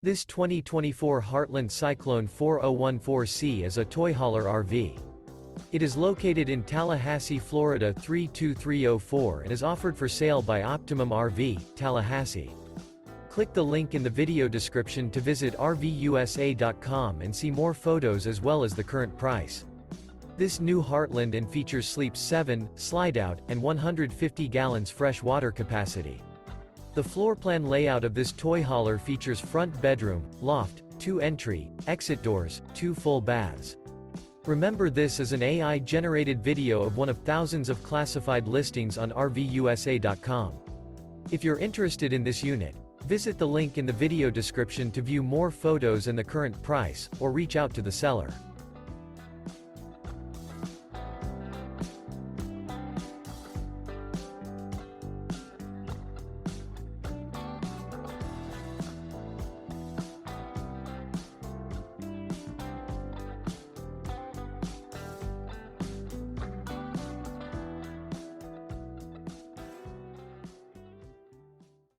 This 2024 Heartland Cyclone 4014C is a toy hauler RV. It is located in Tallahassee, Florida 32304 and is offered for sale by Optimum RV, Tallahassee. Click the link in the video description to visit RVUSA.com and see more photos as well as the current price. This new Heartland and features sleeps 7, Slideout, and 150 gallons fresh water capacity. The floor plan layout of this toy hauler features front bedroom, loft, 2 entry, exit doors, 2 full baths. Remember, this is an AI-generated video of one of thousands of classified listings on RVUSA.com. If you're interested in this unit, visit the link in the video description to view more photos and the current price, or reach out to the seller.